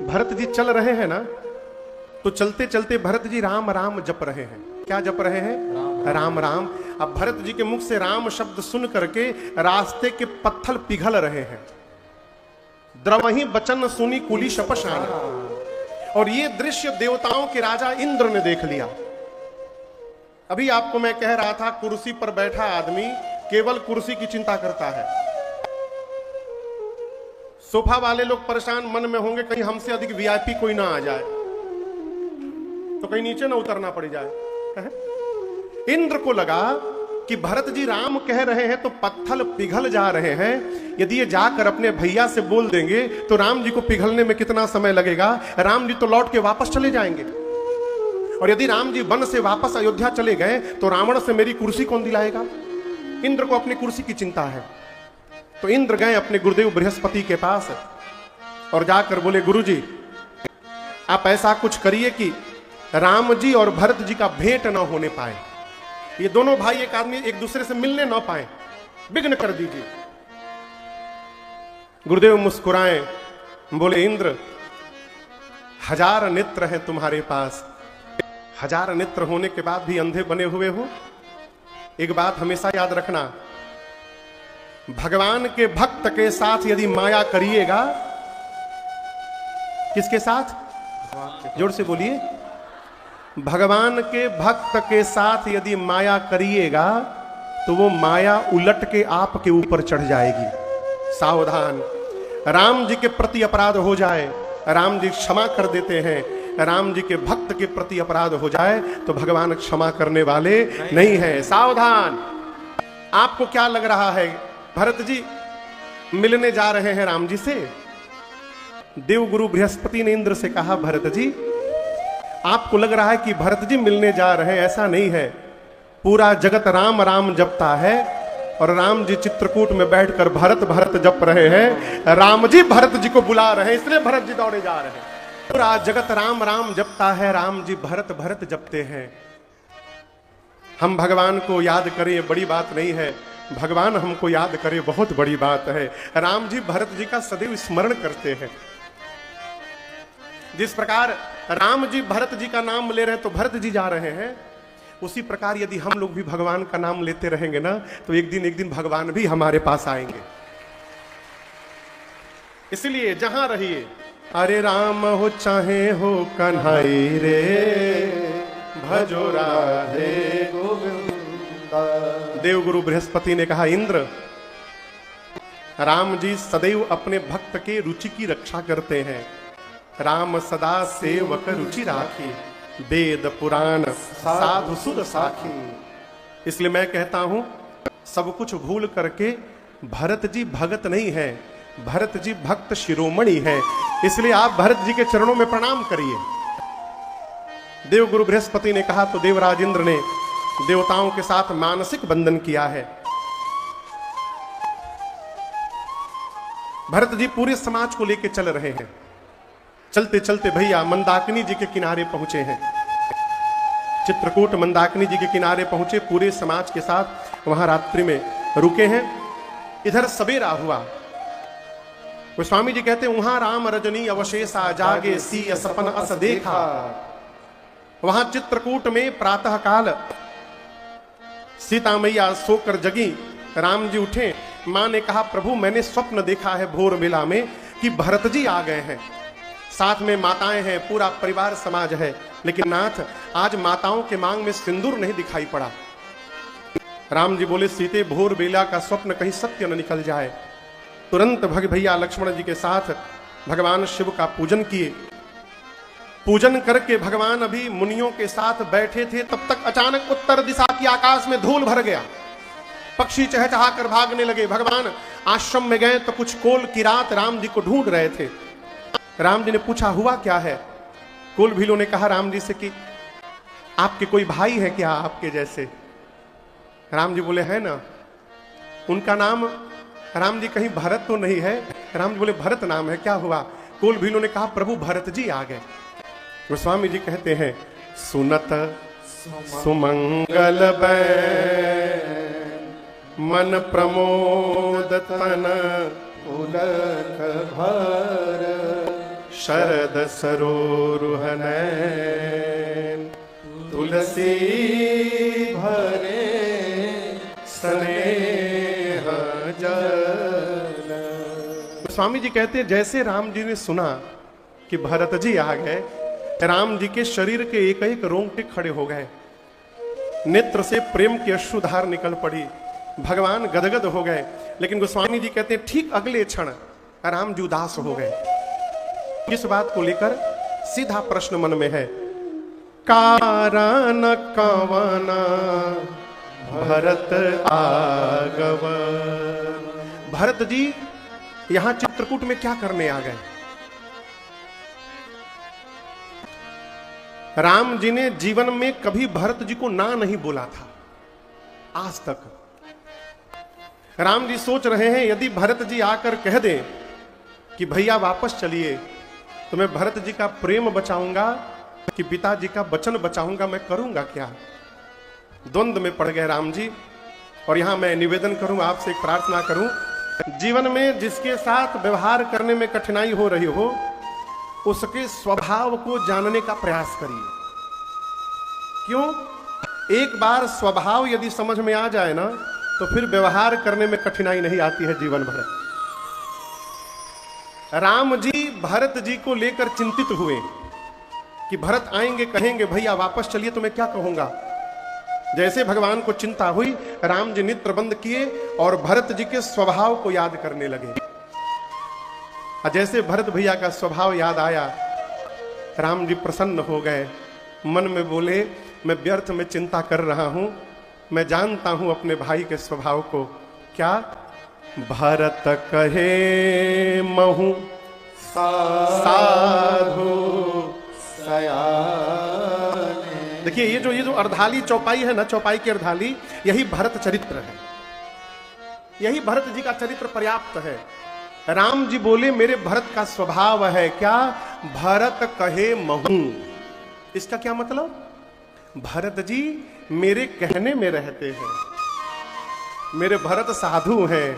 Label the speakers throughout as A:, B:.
A: भरत जी चल रहे हैं ना, तो चलते चलते भरत जी राम राम जप रहे हैं। क्या जप रहे हैं? राम राम। अब भरत जी के मुख से राम शब्द सुन करके रास्ते के पत्थर पिघल रहे हैं। द्रवही बचन सुनी कुली शपशान। और ये दृश्य देवताओं के राजा इंद्र ने देख लिया। अभी आपको मैं कह रहा था, कुर्सी पर बैठा आदमी केवल कुर्सी की चिंता करता है। सोफा वाले लोग परेशान मन में होंगे, कहीं हमसे अधिक वीआईपी कोई ना आ जाए, तो कहीं नीचे ना उतरना पड़ जाए। इंद्र को लगा कि भरत जी राम कह रहे हैं तो पत्थर पिघल जा रहे हैं। यदि ये जाकर अपने भैया से बोल देंगे तो राम जी को पिघलने में कितना समय लगेगा? राम जी तो लौट के वापस चले जाएंगे। और यदि राम जी वन से वापस अयोध्या चले गए तो रावण से मेरी कुर्सी कौन दिलाएगा? इंद्र को अपनी कुर्सी की चिंता है। तो इंद्र गए अपने गुरुदेव बृहस्पति के पास और जाकर बोले, गुरुजी आप ऐसा कुछ करिए कि राम जी और भरत जी का भेंट न होने पाए। ये दोनों भाई एक आदमी एक दूसरे से मिलने न पाए, विघ्न कर दीजिए। गुरुदेव मुस्कुराए, बोले, इंद्र 1000 नेत्र हैं तुम्हारे पास, 1000 नेत्र होने के बाद भी अंधे बने हुए हो। एक बात हमेशा याद रखना, भगवान के भक्त के साथ यदि माया करिएगा, किसके साथ? जोर से बोलिए। भगवान के भक्त के साथ यदि माया करिएगा तो वो माया उलट के आपके ऊपर चढ़ जाएगी। सावधान। राम जी के प्रति अपराध हो जाए, राम जी क्षमा कर देते हैं। राम जी के भक्त के प्रति अपराध हो जाए तो भगवान क्षमा करने वाले नहीं है। सावधान। आपको क्या लग रहा है? भरत जी मिलने जा रहे हैं राम जी से। देवगुरु बृहस्पति ने इंद्र से कहा, भरत जी आपको लग रहा है कि भरत जी मिलने जा रहे हैं, ऐसा नहीं है। पूरा जगत राम राम जपता है और राम जी चित्रकूट में बैठकर भरत भरत जप रहे हैं। राम जी भरत जी को बुला रहे हैं, इसलिए भरत जी दौड़े जा रहे हैं। पूरा जगत राम राम जपता है, राम जी भरत भरत जपते हैं। हम भगवान को याद करें बड़ी बात नहीं है, भगवान हमको याद करे बहुत बड़ी बात है। राम जी भरत जी का सदैव स्मरण करते हैं। जिस प्रकार राम जी भरत जी का नाम ले रहे हैं तो भरत जी जा रहे हैं, उसी प्रकार यदि हम लोग भी भगवान का नाम लेते रहेंगे ना तो एक दिन भगवान भी हमारे पास आएंगे। इसलिए जहां रहिए, अरे राम हो चाहे हो कन्हई रे, भजो राधे गोविंदा। देवगुरु बृहस्पति ने कहा, इंद्र राम जी सदैव अपने भक्त के रुचि की रक्षा करते हैं। राम सदा सेवक रुचि राखी, वेद पुराण साधु सुध साखी। इसलिए मैं कहता हूं, सब कुछ भूल करके भरत जी भगत नहीं है, भरत जी भक्त शिरोमणि है। इसलिए आप भरत जी के चरणों में प्रणाम करिए। देवगुरु बृहस्पति ने कहा तो देवराज इंद्र ने देवताओं के साथ मानसिक बंधन किया है। भरत जी पूरे समाज को लेकर चल रहे हैं। चलते चलते भैया मंदाकिनी जी के किनारे पहुंचे हैं। चित्रकूट मंदाकिनी जी के किनारे पहुंचे, पूरे समाज के साथ वहां रात्रि में रुके हैं। इधर सवेरा हुआ। गोस्वामी जी कहते, वहां राम रजनी अवशेषा जागे सी सपन अस देखा। वहां चित्रकूट में प्रातः काल सीता मैया सोकर जगी। राम जी उठे। मां ने कहा, प्रभु मैंने स्वप्न देखा है भोर बेला में कि भरत जी आ गए हैं, साथ में माताएं हैं, पूरा परिवार समाज है, लेकिन नाथ आज माताओं के मांग में सिंदूर नहीं दिखाई पड़ा। राम जी बोले, सीते भोर बेला का स्वप्न कहीं सत्य न निकल जाए। तुरंत भैया लक्ष्मण जी के साथ भगवान शिव का पूजन किए। पूजन करके भगवान अभी मुनियों के साथ बैठे थे, तब तक अचानक उत्तर दिशा की आकाश में धूल भर गया। पक्षी चहचहा कर भागने लगे। भगवान आश्रम में गए तो कुछ कोल की रात राम जी को ढूंढ रहे थे। राम जी ने पूछा, हुआ क्या है? कोल भीलों ने कहा राम जी से कि आपके कोई भाई है क्या आपके जैसे? राम जी बोले, है ना। उनका नाम? राम जी कहीं भरत तो नहीं है? राम जी बोले, भरत नाम है। क्या हुआ? कोल भीलों ने कहा, प्रभु भरत जी आ गए। गोस्वामी जी कहते हैं, सुनत सुमंगल मन प्रमोद तन उलख भर, शरद सरोरुह नैन, तुलसी भरे स्नेह जल। स्वामी जी कहते हैं जैसे राम जी ने सुना कि भरत जी आ गए, राम जी के शरीर के एक एक रोंगटे खड़े हो गए, नेत्र से प्रेम की अश्रुधार निकल पड़ी, भगवान गदगद हो गए। लेकिन गोस्वामी जी कहते हैं ठीक अगले क्षण राम जी उदास हो गए। इस बात को लेकर सीधा प्रश्न मन में है, कारण कवना भरत आगव। भरत जी यहां चित्रकूट में क्या करने आ गए? राम जी ने जीवन में कभी भरत जी को ना नहीं बोला था आज तक। राम जी सोच रहे हैं यदि भरत जी आकर कह दें कि भैया वापस चलिए तो मैं भरत जी का प्रेम बचाऊंगा कि पिताजी का वचन बचाऊंगा, मैं करूंगा क्या? द्वंद्व में पड़ गए राम जी। और यहां मैं निवेदन करूं, आपसे एक प्रार्थना करूं, जीवन में जिसके साथ व्यवहार करने में कठिनाई हो रही हो उसके स्वभाव को जानने का प्रयास करिए। क्यों? एक बार स्वभाव यदि समझ में आ जाए ना तो फिर व्यवहार करने में कठिनाई नहीं आती है जीवन भर। राम जी भरत जी को लेकर चिंतित हुए कि भरत आएंगे कहेंगे भैया वापस चलिए तो मैं क्या कहूंगा। जैसे भगवान को चिंता हुई, राम जी नेत्र बंद किए और भरत जी के स्वभाव को याद करने लगे। जैसे भरत भैया का स्वभाव याद आया, राम जी प्रसन्न हो गए, मन में बोले मैं व्यर्थ में चिंता कर रहा हूं, मैं जानता हूं अपने भाई के स्वभाव को। क्या? भरत कहे महु साधु सयाने। देखिए ये जो अर्धाली चौपाई है ना, चौपाई की अर्धाली, यही भरत चरित्र है, यही भरत जी का चरित्र पर्याप्त है। राम जी बोले मेरे भरत का स्वभाव है क्या? भरत कहे महू। इसका क्या मतलब? भरत जी मेरे कहने में रहते हैं, मेरे भरत साधु हैं,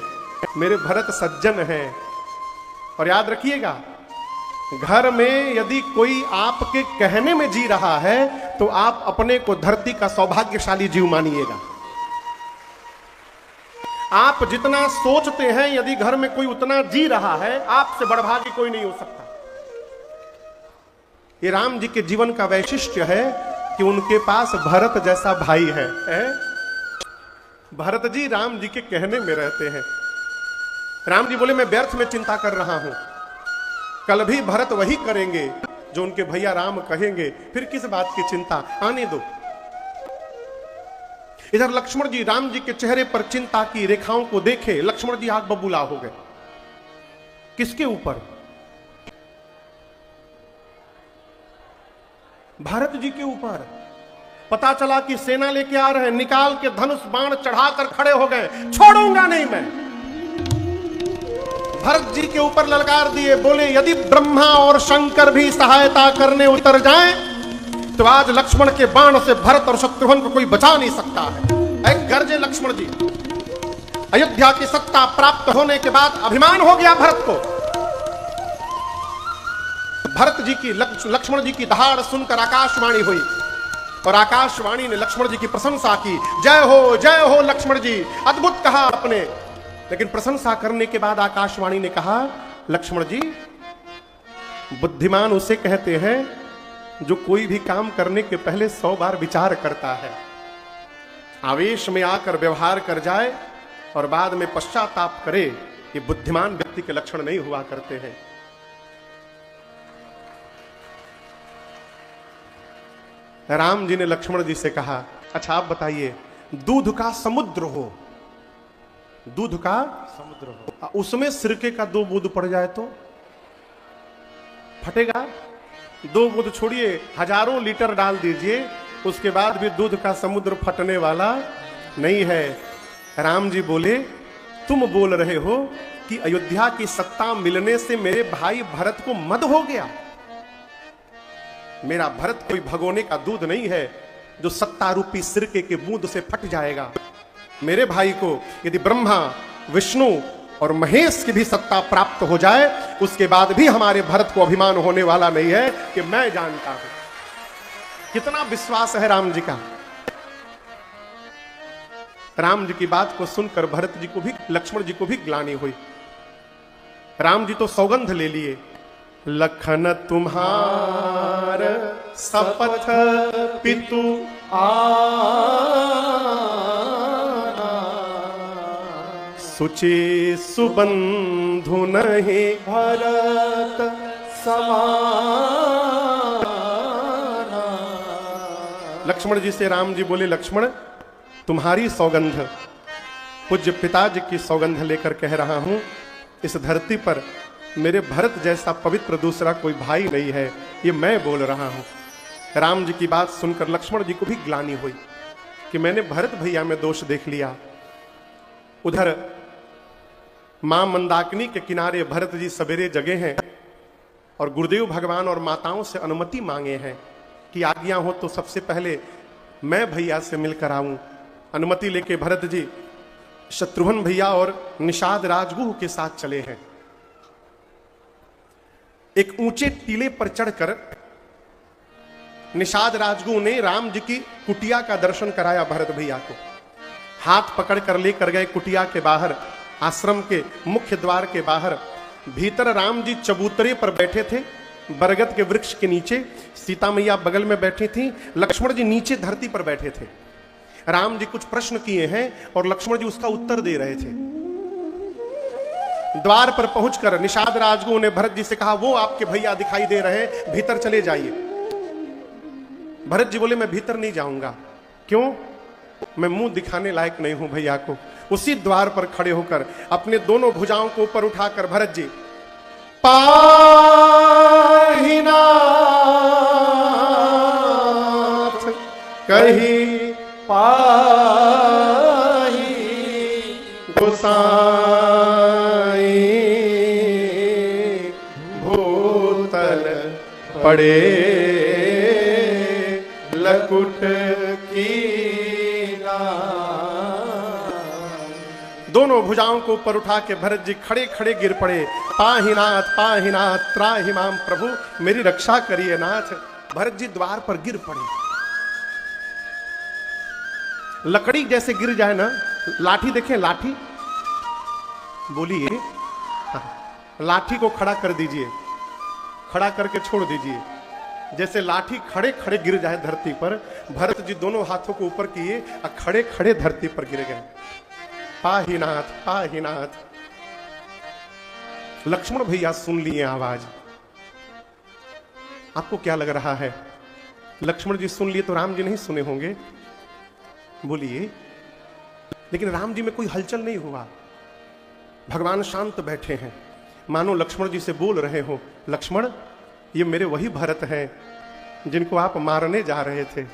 A: मेरे भरत सज्जन हैं। और याद रखिएगा, घर में यदि कोई आपके कहने में जी रहा है तो आप अपने को धरती का सौभाग्यशाली जीव मानिएगा। आप जितना सोचते हैं यदि घर में कोई उतना जी रहा है, आपसे बड़भागी कोई नहीं हो सकता। ये राम जी के जीवन का वैशिष्ट्य है कि उनके पास भरत जैसा भाई है। भरत जी राम जी के कहने में रहते हैं। राम जी बोले मैं व्यर्थ में चिंता कर रहा हूं, कल भी भरत वही करेंगे जो उनके भैया राम कहेंगे, फिर किस बात की चिंता, आने दो। इधर लक्ष्मण जी राम जी के चेहरे पर चिंता की रेखाओं को देखे, लक्ष्मण जी आग बबूला हो गए। किसके ऊपर? भरत जी के ऊपर। पता चला कि सेना लेके आ रहे हैं, निकाल के धनुष बाण चढ़ाकर खड़े हो गए, छोड़ूंगा नहीं मैं। भरत जी के ऊपर ललकार दिए, बोले यदि ब्रह्मा और शंकर भी सहायता करने उतर जाएं तो आज लक्ष्मण के बाण से भरत और शत्रुघ्न को कोई बचा नहीं सकता है। गर्जे लक्ष्मण जी। अयोध्या की सत्ता प्राप्त होने के बाद अभिमान हो गया भरत को। भरत जी की लक्ष्मण जी की दहाड़ सुनकर आकाशवाणी हुई और आकाशवाणी ने लक्ष्मण जी की प्रशंसा की। जय हो लक्ष्मण जी, अद्भुत कहा आपने। लेकिन प्रशंसा करने के बाद आकाशवाणी ने कहा, लक्ष्मण जी बुद्धिमान उसे कहते हैं जो कोई भी काम करने के पहले 100 बार विचार करता है। आवेश में आकर व्यवहार कर जाए और बाद में पश्चाताप करे, ये बुद्धिमान व्यक्ति के लक्षण नहीं हुआ करते हैं। राम जी ने लक्ष्मण जी से कहा, अच्छा आप बताइए, दूध का समुद्र हो, दूध का समुद्र हो, उसमें सिरके का 2 बूंद पड़ जाए तो फटेगा? 2 बूंद छोड़िए, हजारों लीटर डाल दीजिए, उसके बाद भी दूध का समुद्र फटने वाला नहीं है। राम जी बोले, तुम बोल रहे हो कि अयोध्या की सत्ता मिलने से मेरे भाई भरत को मद हो गया। मेरा भरत कोई भगोने का दूध नहीं है जो सत्ता रूपी सिरके के बूंद से फट जाएगा। मेरे भाई को यदि ब्रह्मा, विष्णु और महेश की भी सत्ता प्राप्त हो जाए, उसके बाद भी हमारे भरत को अभिमान होने वाला नहीं है कि मैं जानता हूं। कितना विश्वास है राम जी का। राम जी की बात को सुनकर भरत जी को भी, लक्ष्मण जी को भी ग्लानि हुई। राम जी तो सौगंध ले लिए, लखन तुम्हार शपथ पितु सुचि सुबंधु नहीं भरत समाना। लक्ष्मण जी से राम जी बोले, लक्ष्मण तुम्हारी सौगंध, पूज्य पिताजी की सौगंध लेकर कह रहा हूं, इस धरती पर मेरे भरत जैसा पवित्र दूसरा कोई भाई नहीं है, ये मैं बोल रहा हूं। राम जी की बात सुनकर लक्ष्मण जी को भी ग्लानि हुई कि मैंने भरत भैया में दोष देख लिया। उधर मां मंदाकिनी के किनारे भरत जी सवेरे जगे हैं और गुरुदेव भगवान और माताओं से अनुमति मांगे हैं कि आज्ञा हो तो सबसे पहले मैं भैया से मिलकर आऊं। अनुमति लेके भरत जी शत्रुघ्न भैया और निषाद राजगुह के साथ चले हैं। एक ऊंचे टीले पर चढ़कर निषाद राजगुह ने राम जी की कुटिया का दर्शन कराया भरत भैया को। हाथ पकड़ कर लेकर गए कुटिया के बाहर, आश्रम के मुख्य द्वार के बाहर। भीतर राम जी चबूतरे पर बैठे थे, बरगद के वृक्ष के नीचे। सीता मैया बगल में बैठी थी, लक्ष्मण जी नीचे धरती पर बैठे थे। राम जी कुछ प्रश्न किए हैं और लक्ष्मण जी उसका उत्तर दे रहे थे। द्वार पर पहुंचकर निषाद राजगुह ने भरत जी से कहा, वो आपके भैया दिखाई दे रहे हैं, भीतर चले जाइए। भरत जी बोले, मैं भीतर नहीं जाऊंगा। क्यों? मैं मुंह दिखाने लायक नहीं हूं भैया को। उसी द्वार पर खड़े होकर अपने दोनों भुजाओं को ऊपर उठाकर भरत जी, पाहिनाथ कही पाही गोसाई भूतल पड़े लकुट की। दोनों भुजाओं को ऊपर उठा के भरत जी खड़े खड़े गिर पड़े, पाहिनाथ पाहिनाथ त्राहिमाम प्रभु, मेरी रक्षा करिए नाथ। भरत जी द्वार पर गिर पड़े। लकड़ी जैसे गिर जाए ना, लाठी देखें, लाठी बोलिए, लाठी को खड़ा कर दीजिए, खड़ा करके छोड़ दीजिए। जैसे लाठी खड़े खड़े गिर जाए धरती पर, भरत जी दोनों हाथों को ऊपर किए और खड़े खड़े धरती पर गिर गए। पाहिनाथ पाहिनाथ। लक्ष्मण भैया सुन लिए आवाज। आपको क्या लग रहा है? लक्ष्मण जी सुन लिए तो राम जी नहीं सुने होंगे? बोलिए। लेकिन राम जी में कोई हलचल नहीं हुआ। भगवान शांत बैठे हैं, मानो लक्ष्मण जी से बोल रहे हो, लक्ष्मण ये मेरे वही भरत हैं जिनको आप मारने जा रहे थे,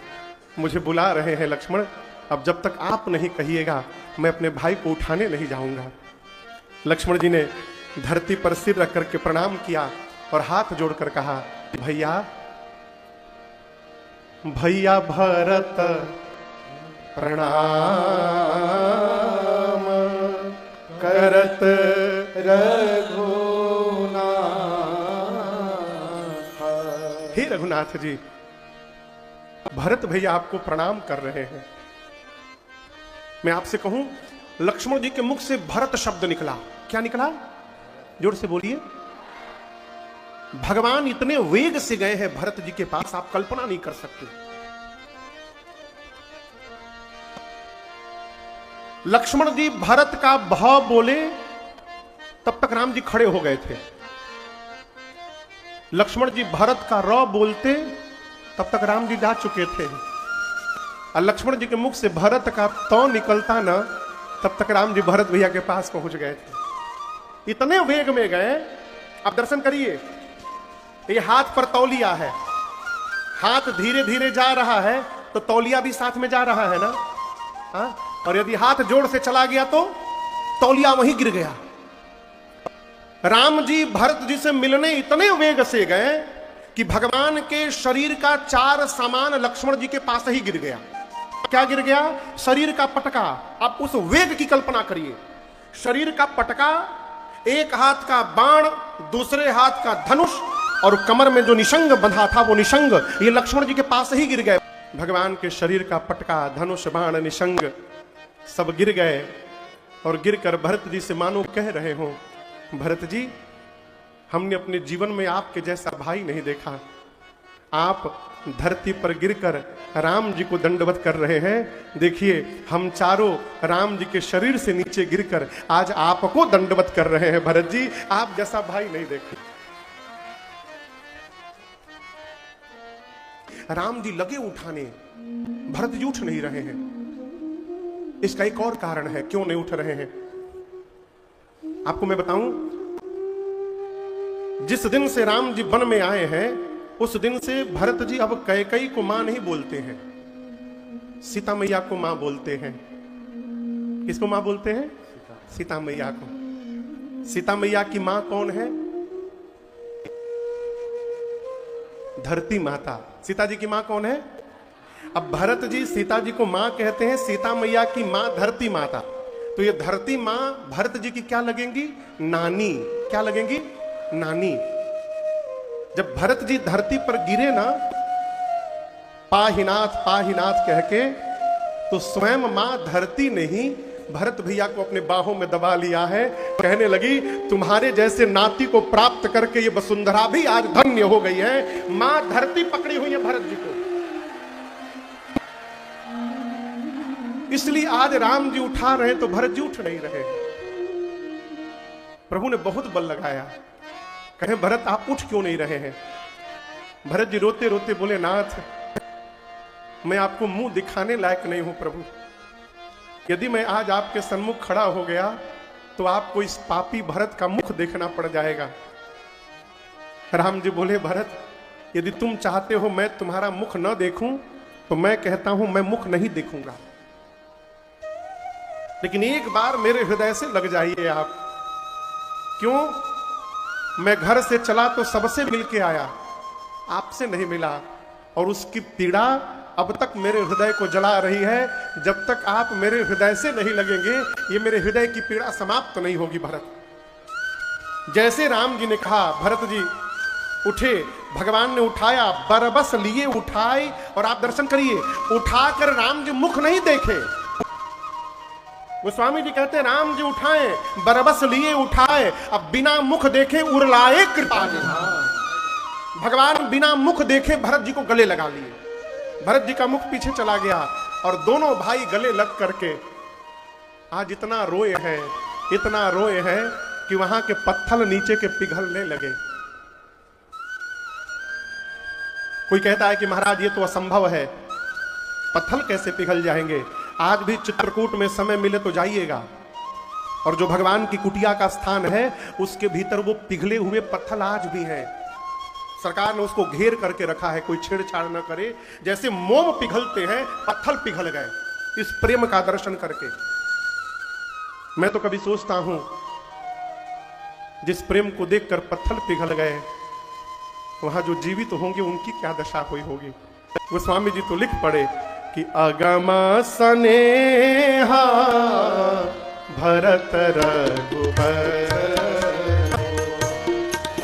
A: मुझे बुला रहे हैं लक्ष्मण। अब जब तक आप नहीं कहिएगा मैं अपने भाई को उठाने नहीं जाऊंगा। लक्ष्मण जी ने धरती पर सिर रख करके प्रणाम किया और हाथ जोड़कर कहा, भैया भैया भरत प्रणाम करत रघुनाथ। हे रघुनाथ जी, भरत भैया आपको प्रणाम कर रहे हैं। मैं आपसे कहूं, लक्ष्मण जी के मुख से भरत शब्द निकला। क्या निकला? जोर से बोलिए। भगवान इतने वेग से गए हैं भरत जी के पास, आप कल्पना नहीं कर सकते। लक्ष्मण जी भरत का भाव बोले तब तक राम जी खड़े हो गए थे। लक्ष्मण जी भरत का र बोलते तब तक राम जी जा चुके थे। और लक्ष्मण जी के मुख से भरत का तो निकलता ना, तब तक राम जी भरत भैया के पास पहुंच गए थे। इतने वेग में गए। आप दर्शन करिए, ये हाथ पर तौलिया है, हाथ धीरे धीरे जा रहा है तो तौलिया भी साथ में जा रहा है ना। हाँ? और यदि हाथ जोड़ से चला गया तो तौलिया वहीं गिर गया। राम जी भरत जी से मिलने इतने वेग से गए कि भगवान के शरीर का 4 सामान लक्ष्मण जी के पास ही गिर गया। क्या गिर गया? शरीर का पटका। आप उस वेग की कल्पना करिए। शरीर का पटका, एक हाथ का बाण, दूसरे हाथ का धनुष और कमर में जो निशंग बंधा था वो निशंग, ये लक्ष्मण जी के पास ही गिर गए। भगवान के शरीर का पटका, धनुष, बाण, निशंग सब गिर गए और गिरकर भरत जी से मानो कह रहे हो, भरत जी हमने अपने जीवन में आपके जैसा भाई नहीं देखा। आप धरती पर गिरकर राम जी को दंडवत कर रहे हैं। देखिए हम चारों राम जी के शरीर से नीचे गिरकर आज आपको दंडवत कर रहे हैं। भरत जी आप जैसा भाई नहीं देखे। राम जी लगे उठाने, भरत जी उठ नहीं रहे हैं। इसका एक और कारण है क्यों नहीं उठ रहे हैं। आपको मैं बताऊं, जिस दिन से राम जी वन में आए हैं उस दिन से भरत जी अब कैकेयी को मां नहीं बोलते हैं, सीता मैया को मां बोलते हैं। किसको मां बोलते हैं? सीता मैया को। सीता मैया की मां कौन है? धरती माता। सीता जी की मां कौन है? अब भरत जी सीता जी को मां कहते हैं, सीता मैया की मां धरती माता। तो ये धरती मां भरत जी की क्या लगेंगी? नानी। क्या लगेंगी? नानी। जब भरत जी धरती पर गिरे ना, पाहिनाथ पाहिनाथ कह के, तो स्वयं मां धरती ने ही भरत भैया को अपने बाहों में दबा लिया है। कहने लगी तुम्हारे जैसे नाती को प्राप्त करके ये वसुंधरा भी आज धन्य हो गई है। मां धरती पकड़ी हुई है भरत जी को। इसलिए आज राम जी उठा रहे तो भरत जी उठ नहीं रहे। प्रभु ने बहुत बल लगाया, कहे भरत आप उठ क्यों नहीं रहे हैं। भरत जी रोते रोते बोले नाथ मैं आपको मुंह दिखाने लायक नहीं हूं प्रभु। यदि मैं आज आपके सन्मुख खड़ा हो गया तो आपको इस पापी भरत का मुख देखना पड़ जाएगा। राम जी बोले भरत यदि तुम चाहते हो मैं तुम्हारा मुख न देखूं तो मैं कहता हूं मैं मुख नहीं देखूंगा, लेकिन एक बार मेरे हृदय से लग जाइए आप। क्यों? मैं घर से चला तो सबसे मिलके आया, आपसे नहीं मिला, और उसकी पीड़ा अब तक मेरे हृदय को जला रही है। जब तक आप मेरे हृदय से नहीं लगेंगे ये मेरे हृदय की पीड़ा समाप्त तो नहीं होगी भरत। जैसे राम जी ने कहा भरत जी उठे, भगवान ने उठाया, बरबस लिए उठाए, और आप दर्शन करिए उठाकर राम जी मुख नहीं देखे। गोस्वामी जी कहते हैं राम जी उठाए, बरबस लिए उठाए, अब बिना मुख देखे उरलाए कृपा निधान। भगवान बिना मुख देखे भरत जी को गले लगा लिए। भरत जी का मुख पीछे चला गया और दोनों भाई गले लग करके आज इतना रोए हैं, इतना रोए हैं कि वहां के पत्थर नीचे के पिघलने लगे। कोई कहता है कि महाराज ये तो असंभव है, पत्थर कैसे पिघल जाएंगे। आज भी चित्रकूट में समय मिले तो जाइएगा, और जो भगवान की कुटिया का स्थान है उसके भीतर वो पिघले हुए पत्थर आज भी हैं। सरकार ने उसको घेर करके रखा है, कोई छेड़छाड़ न करे। जैसे मोम पिघलते हैं पत्थर पिघल गए इस प्रेम का दर्शन करके। मैं तो कभी सोचता हूं जिस प्रेम को देखकर पत्थर पिघल गए वहां जो जीवित होंगे उनकी क्या दशा हुई होगी। गोस्वामी जी तो लिख पड़े कि अगमा सनेहा भरत रघुबर,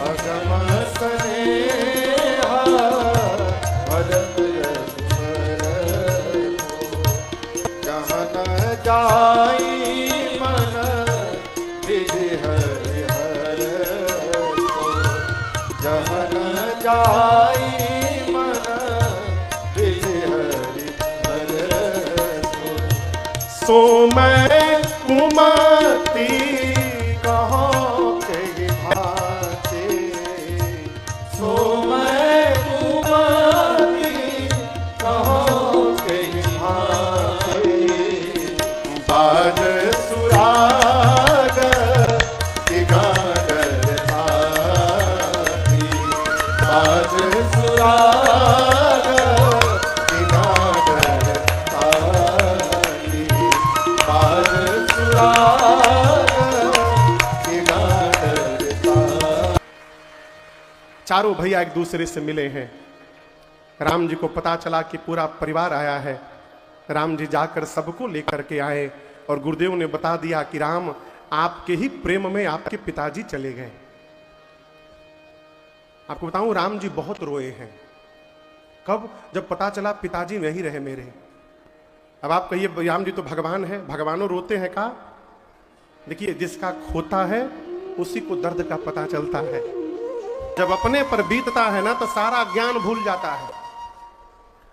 A: अगमा सनेहा भरत रघुबर, जहाँ न जाई मन विधि हरि हर, जहाँ न जाई सो मैं कुमति कहो के भाते, सो मैं कुमति कहो के भाते, बाज सुराग दिगागर आती, बाज सुराग दिगागर आती, बाज सुराग दिगागर। चारों भैया एक दूसरे से मिले हैं। राम जी को पता चला कि पूरा परिवार आया है। राम जी जाकर सबको लेकर के आए और गुरुदेव ने बता दिया कि राम आपके ही प्रेम में आपके पिताजी चले गए। आपको बताऊं, राम जी बहुत रोए हैं। कब? जब पता चला पिताजी नहीं रहे मेरे। अब आप कहिए राम जी तो भगवान है, भगवानों रोते हैं का? देखिए, जिसका खोता है उसी को दर्द का पता चलता है। जब अपने पर बीतता है ना तो सारा ज्ञान भूल जाता है।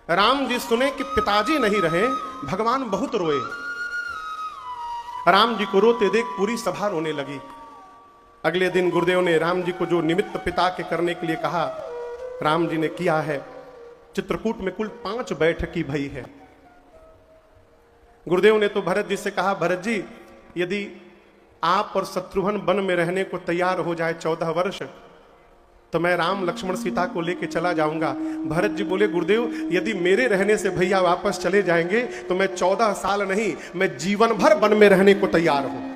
A: राम जी सुने कि पिताजी नहीं रहे, भगवान बहुत रोए। राम जी को रोते देख पूरी सभा रोने लगी। अगले दिन गुरुदेव ने राम जी को जो निमित्त पिता के करने के लिए कहा, राम जी ने किया है। चित्रकूट में कुल 5 बैठकी भई है। गुरुदेव ने तो भरत जी से कहा, भरत जी यदि आप और शत्रुघ्न वन में रहने को तैयार हो जाए 14 वर्ष, तो मैं राम लक्ष्मण सीता को लेके चला जाऊंगा। भरत जी बोले, गुरुदेव यदि मेरे रहने से भैया वापस चले जाएंगे तो मैं 14 साल नहीं, मैं जीवन भर वन में रहने को तैयार हूं।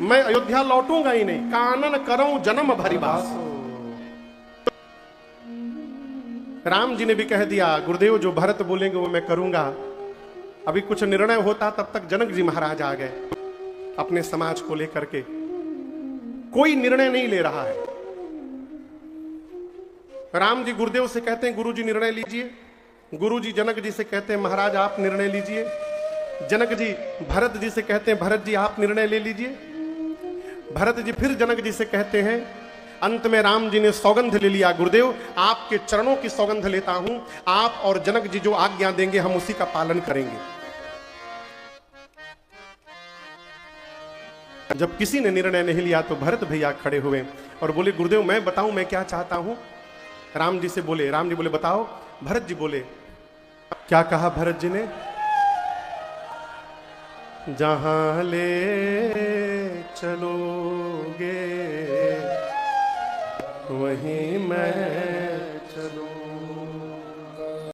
A: मैं अयोध्या लौटूंगा ही नहीं, कानन करऊं जन्म भरी बास। राम जी ने भी कह दिया, गुरुदेव जो भरत बोलेंगे वो मैं करूंगा। अभी कुछ निर्णय होता तब तक जनक जी महाराज आ गए अपने समाज को लेकर के। कोई निर्णय नहीं ले रहा है। राम जी गुरुदेव से कहते हैं, गुरु जी निर्णय लीजिए। गुरु जी जनक जी से कहते हैं, महाराज आप निर्णय लीजिए। जनक जी भरत जी से कहते हैं, भरत जी आप निर्णय ले लीजिए। भरत जी फिर जनक जी से कहते हैं। अंत में राम जी ने सौगंध ले लिया, गुरुदेव आपके चरणों की सौगंध लेता हूं, आप और जनक जी जो आज्ञा देंगे हम उसी का पालन करेंगे। जब किसी ने निर्णय नहीं लिया तो भरत भैया खड़े हुए और बोले, गुरुदेव मैं बताऊं मैं क्या चाहता हूं। राम जी से बोले, राम जी बोले बताओ। भरत जी बोले, क्या कहा भरत जी ने? जहां ले चलोगे वहीं मैं